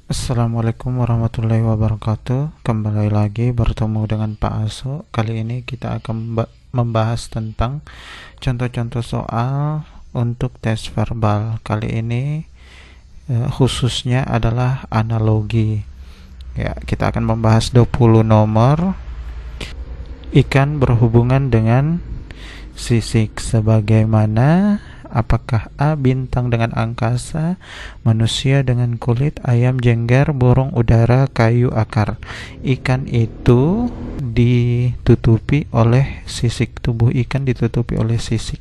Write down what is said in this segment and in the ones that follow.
Assalamualaikum warahmatullahi wabarakatuh. Kembali lagi bertemu dengan Pak Aso. Kali ini kita akan membahas tentang contoh-contoh soal untuk tes verbal. Kali ini khususnya adalah analogi. Ya, kita akan membahas 20 nomor ikan berhubungan dengan sisik sebagaimana apakah A bintang dengan angkasa, manusia dengan kulit, ayam jengger, burung udara, kayu akar. Ikan itu ditutupi oleh sisik, tubuh ikan ditutupi oleh sisik.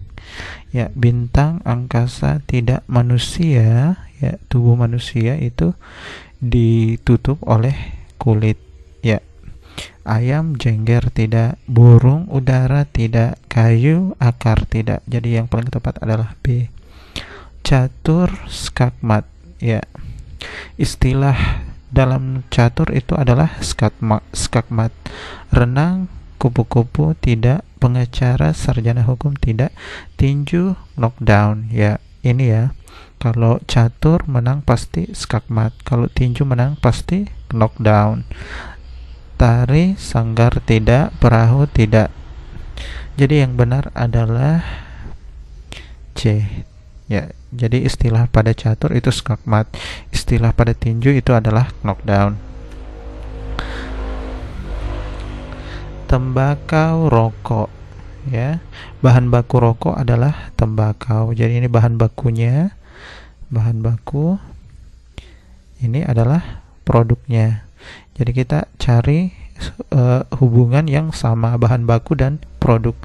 Ya, bintang, angkasa, tidak manusia, ya, tubuh manusia itu ditutup oleh kulit. Ya, ayam jengger tidak, burung udara tidak, kayu akar tidak. Jadi yang paling tepat adalah B. Catur skakmat. Ya, istilah dalam catur itu adalah skakmat. Renang kupu-kupu tidak, pengacara sarjana hukum tidak, tinju knockdown. Ya, ini ya. Kalau catur menang pasti skakmat, kalau tinju menang pasti knockdown. Tari sanggar tidak, perahu tidak. Jadi yang benar adalah C. Ya, jadi istilah pada catur itu skakmat, istilah pada tinju itu adalah knockdown. Tembakau rokok, ya. Bahan baku rokok adalah tembakau. Jadi ini bahan bakunya. Bahan baku ini adalah produknya. Jadi kita cari hubungan yang sama bahan baku dan produk.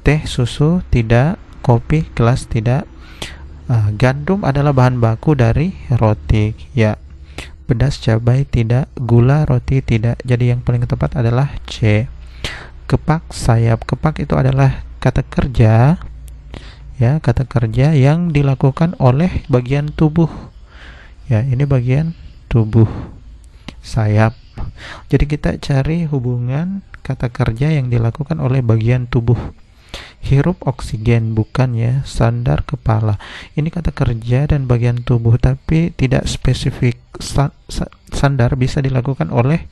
Teh, susu tidak, kopi, gelas tidak. Gandum adalah bahan baku dari roti. Ya, pedas cabai tidak, gula roti tidak. Jadi yang paling tepat adalah C. Kepak sayap. Kepak itu adalah kata kerja, ya, kata kerja yang dilakukan oleh bagian tubuh. Ya, ini bagian tubuh, sayap. Jadi kita cari hubungan kata kerja yang dilakukan oleh bagian tubuh. Hirup oksigen, bukan ya, sandar kepala. Ini kata kerja dan bagian tubuh tapi tidak spesifik. Sandar bisa dilakukan oleh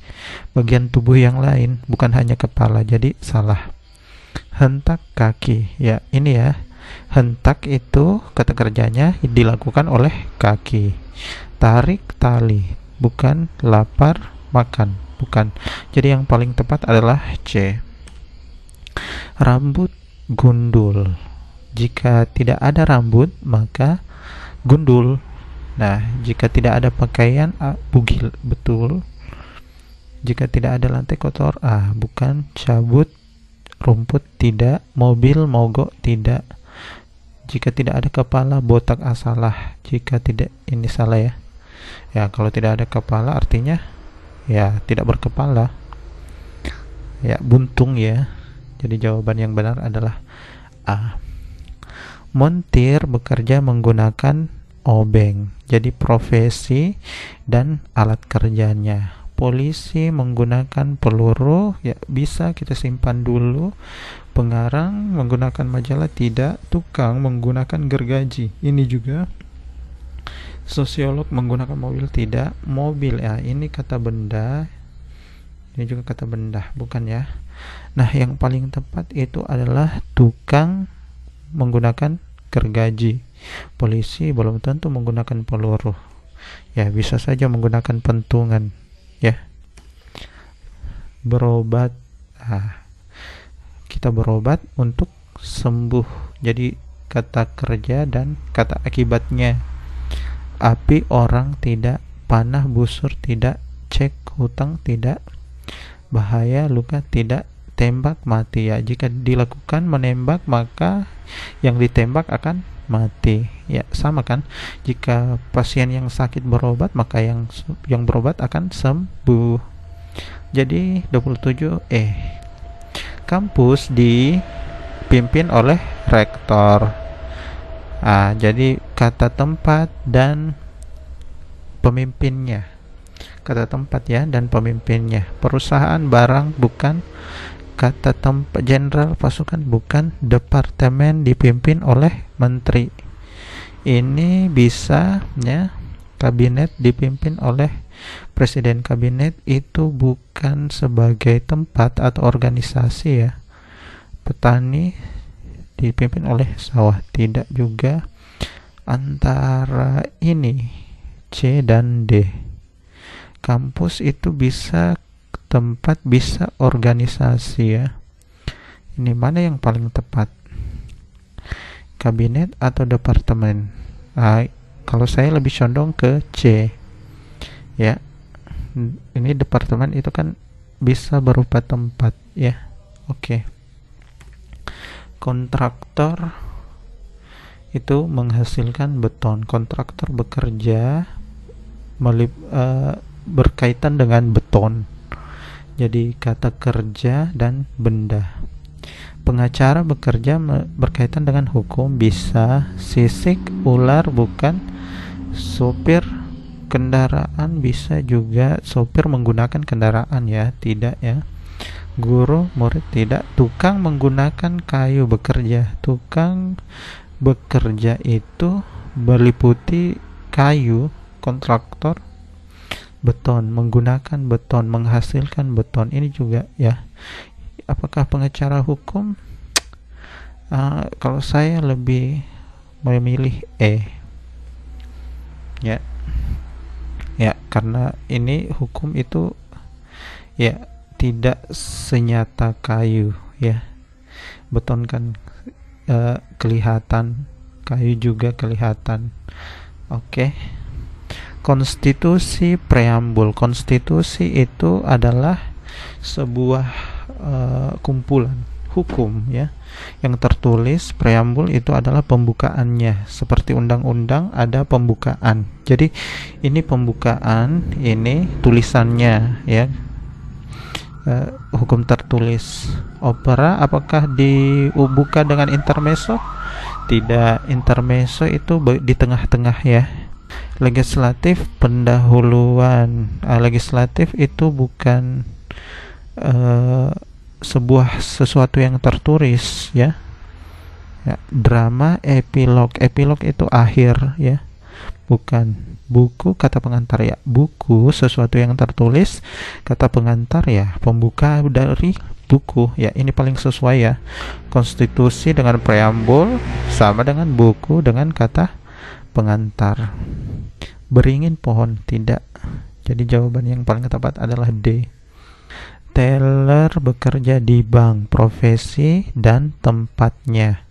bagian tubuh yang lain, bukan hanya kepala. Jadi salah. Hentak kaki. Ya, ini ya. Hentak itu kata kerjanya dilakukan oleh kaki. Tarik tali, bukan lapar makan, bukan. Jadi yang paling tepat adalah C. Rambut gundul. Jika tidak ada rambut maka gundul. Nah, jika tidak ada pakaian bugil, betul. Jika tidak ada lantai kotor, bukan. Cabut rumput tidak, mobil mogok tidak. Jika tidak ada kepala, botak salah. Jika tidak, ini salah ya. Ya, kalau tidak ada kepala artinya ya tidak berkepala. Ya, buntung ya. Jadi jawaban yang benar adalah A. Montir bekerja menggunakan obeng. Jadi profesi dan alat kerjanya. Polisi menggunakan peluru, ya bisa kita simpan dulu. Pengarang menggunakan majalah tidak. Tukang menggunakan gergaji, ini juga. Sosiolog menggunakan mobil tidak. Mobil, ya ini kata benda, ini juga kata benda, bukan ya. Nah, yang paling tepat itu adalah tukang menggunakan gergaji. Polisi belum tentu menggunakan peluru, ya bisa saja menggunakan pentungan ya. Berobat, kita berobat untuk sembuh. Jadi kata kerja dan kata akibatnya. Api orang tidak, panah busur tidak, cek hutang tidak, bahaya luka tidak, tembak mati. Ya, jika dilakukan menembak maka yang ditembak akan mati. Ya, sama kan? Jika pasien yang sakit berobat maka yang berobat akan sembuh. Jadi 27 kampus dipimpin oleh rektor. Jadi kata tempat dan pemimpinnya. Kata tempat ya dan pemimpinnya. Perusahaan barang bukan. Kata tempat jenderal pasukan bukan. Departemen dipimpin oleh menteri. Ini bisa ya. Kabinet dipimpin oleh Presiden kabinet itu bukan sebagai tempat atau organisasi ya. Petani dipimpin oleh sawah, tidak juga antara ini C dan D. Kampus itu bisa tempat, bisa organisasi ya. Ini mana yang paling tepat? Kabinet atau departemen? Kalau saya lebih condong ke C ya. Ini departemen itu kan bisa berupa tempat ya. Oke. Kontraktor itu menghasilkan beton. Kontraktor bekerja berkaitan dengan beton. Jadi kata kerja dan benda. Pengacara bekerja berkaitan dengan hukum, bisa sisik, ular bukan, sopir kendaraan bisa juga, sopir menggunakan kendaraan ya, tidak ya. Guru, murid tidak. Tukang menggunakan kayu bekerja. Tukang bekerja itu meliputi kayu. Kontraktor beton, menggunakan beton, menghasilkan beton. Ini juga ya. Apakah pengacara hukum? Kalau saya lebih memilih E ya. Ya, karena ini hukum itu ya tidak senyata kayu ya. Beton kan kelihatan, kayu juga kelihatan. Oke. Konstitusi preambul. Konstitusi itu adalah sebuah kumpulan hukum ya yang tertulis. Preambul itu adalah pembukaannya, seperti undang-undang ada pembukaan. Jadi ini pembukaan, ini tulisannya ya. Hukum tertulis. Opera apakah dibuka dengan intermezzo? Tidak, intermezzo itu di tengah-tengah ya. Legislatif pendahuluan. Legislatif itu bukan sebuah sesuatu yang tertulis ya. Drama epilog. Epilog itu akhir ya. Bukan. Buku kata pengantar ya. Buku sesuatu yang tertulis, kata pengantar ya pembuka dari buku ya. Ini paling sesuai ya. Konstitusi dengan preambul sama dengan buku dengan kata pengantar. Beringin pohon tidak. Jadi jawaban yang paling tepat adalah D. Teller bekerja di bank, profesi dan tempatnya.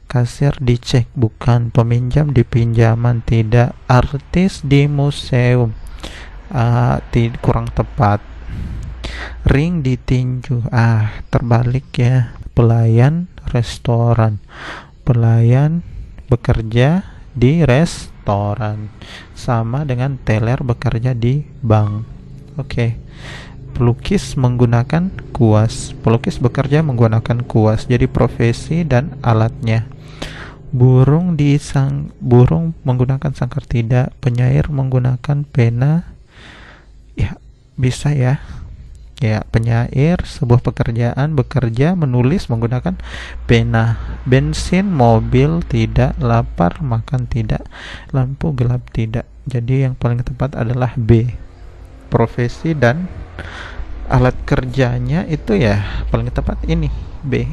Kasir di cek, bukan. Peminjam di pinjaman, tidak. Artis di museum, kurang tepat. Ring di tinju, terbalik ya. Pelayan restoran, pelayan bekerja di restoran, sama dengan teller bekerja di bank. Oke. Pelukis menggunakan kuas, pelukis bekerja menggunakan kuas. Jadi profesi dan alatnya. Burung menggunakan sangkar, tidak. Penyair menggunakan pena ya, bisa ya. Ya, penyair sebuah pekerjaan, bekerja menulis menggunakan pena. Bensin mobil, tidak. Lapar makan, tidak. Lampu gelap, tidak. Jadi yang paling tepat adalah B. Profesi dan alat kerjanya itu ya paling tepat ini B.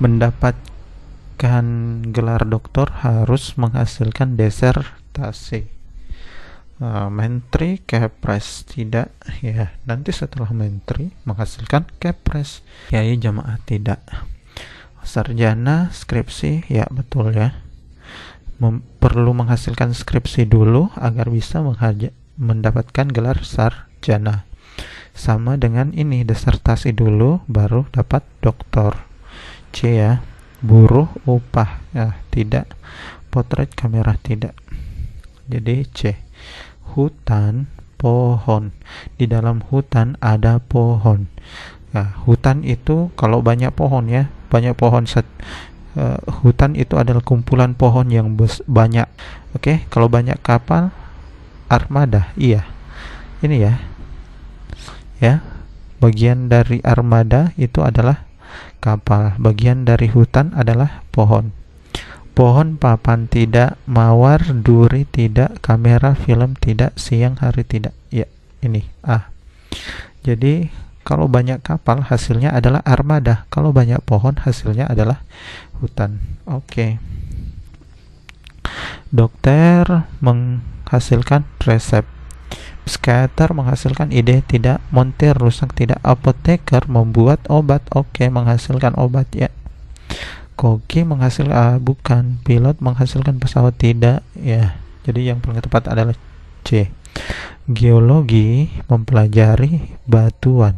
Mendapatkan gelar doktor harus menghasilkan disertasi. Menteri kepres, tidak ya. Nanti setelah menteri menghasilkan kepres. Kiai jamaah, tidak. Sarjana skripsi, ya betul ya. Perlu menghasilkan skripsi dulu agar bisa mendapatkan gelar sarjana. Sama dengan ini, disertasi dulu baru dapat doktor. C ya. Buruh upah, ya tidak. Potret kamera, tidak. Jadi C. Hutan, pohon. Di dalam hutan ada pohon. Nah, hutan itu kalau banyak pohon ya, banyak pohon hutan itu adalah kumpulan pohon yang banyak. Oke, kalau banyak kapal, armada. Iya, ini ya. Ya, bagian dari armada itu adalah kapal. Bagian dari hutan adalah pohon. pohon papan tidak, mawar duri tidak, kamera film tidak, siang hari tidak. Ya, ini jadi kalau banyak kapal hasilnya adalah armada, kalau banyak pohon hasilnya adalah hutan. Oke. Dokter menghasilkan resep, psikiater menghasilkan ide tidak, montir rusak tidak, apoteker membuat obat, oke, menghasilkan obat ya. Koki menghasilkan bukan, pilot menghasilkan pesawat tidak ya. Jadi yang paling tepat adalah C. Geologi mempelajari batuan,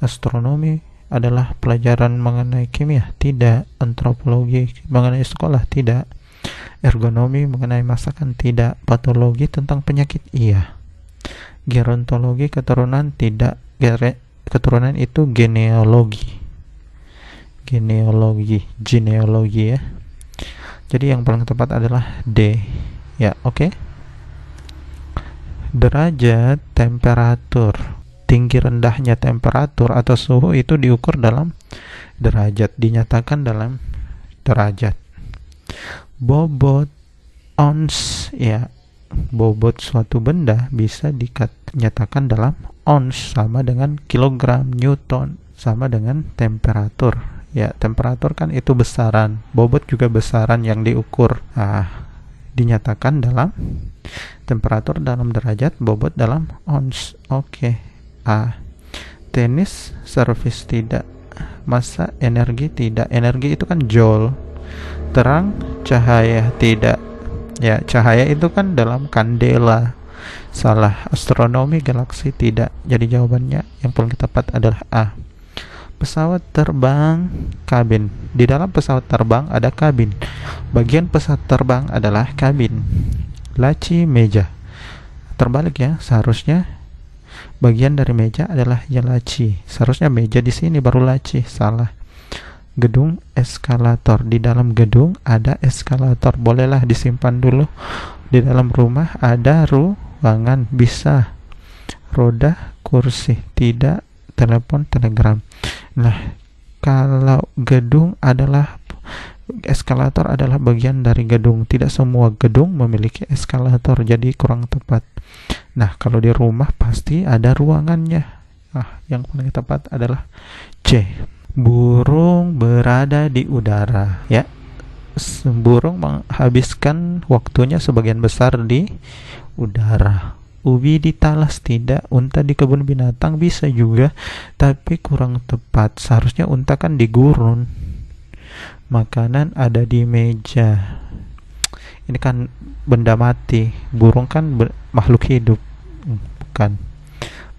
astronomi adalah pelajaran mengenai kimia tidak, antropologi mengenai sekolah tidak, ergonomi mengenai masakan tidak, patologi tentang penyakit iya, gerontologi keturunan tidak, keturunan itu genealogi ya. Jadi yang paling tepat adalah D ya. Oke. Derajat temperatur, tinggi rendahnya temperatur atau suhu itu diukur dalam derajat, dinyatakan dalam derajat. Bobot, ons ya, bobot suatu benda bisa dinyatakan dalam ons, sama dengan kilogram. Newton sama dengan temperatur ya. Temperatur kan itu besaran, bobot juga besaran yang diukur. Dinyatakan dalam temperatur dalam derajat, bobot dalam ons. Oke. Tenis servis tidak, massa energi tidak, energi itu kan joule. Terang cahaya tidak ya, cahaya itu kan dalam kandela. Salah. Astronomi galaksi tidak. Jadi jawabannya yang paling tepat adalah A. Pesawat terbang, kabin. Di dalam pesawat terbang ada kabin. Bagian pesawat terbang adalah kabin. Laci meja. Terbalik ya, seharusnya bagian dari meja adalah ya laci. Seharusnya meja di sini baru laci. Salah. Gedung, eskalator. Di dalam gedung ada eskalator. Bolehlah disimpan dulu. Di dalam rumah ada ruangan. Bisa. Roda, kursi. Tidak. Telepon, telegram. Nah, kalau gedung adalah eskalator adalah bagian dari gedung. Tidak semua gedung memiliki eskalator, jadi kurang tepat. Nah, kalau di rumah pasti ada ruangannya. Yang paling tepat adalah C. Burung berada di udara ya. Burung menghabiskan waktunya sebagian besar di udara. Ubi ditalas tidak, unta di kebun binatang bisa juga, tapi kurang tepat. Seharusnya unta kan di gurun. Makanan ada di meja. Ini kan benda mati. Burung kan makhluk hidup, bukan.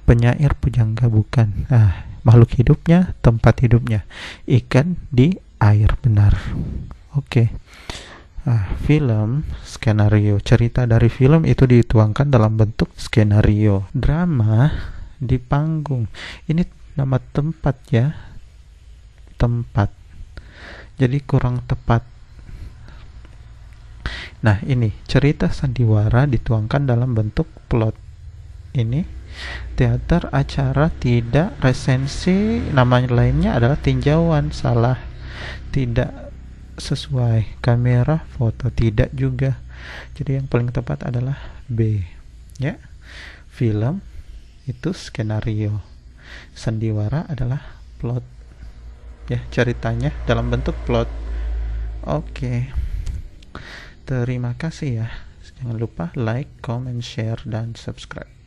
Penyair pujangga bukan. Makhluk hidupnya, tempat hidupnya. Ikan di air, benar. Oke. Film, skenario. Cerita dari film itu dituangkan dalam bentuk skenario. Drama di panggung. Ini nama tempat ya. Tempat. Jadi kurang tepat. Nah, ini cerita sandiwara dituangkan dalam bentuk plot. Ini teater, acara tidak, resensi, nama lainnya adalah tinjauan. Salah. Tidak sesuai. Kamera, foto tidak juga. Jadi yang paling tepat adalah B ya. Film itu skenario, sandiwara adalah plot ya, ceritanya dalam bentuk plot. Oke. Terima kasih ya. Jangan lupa like, comment, share, dan subscribe.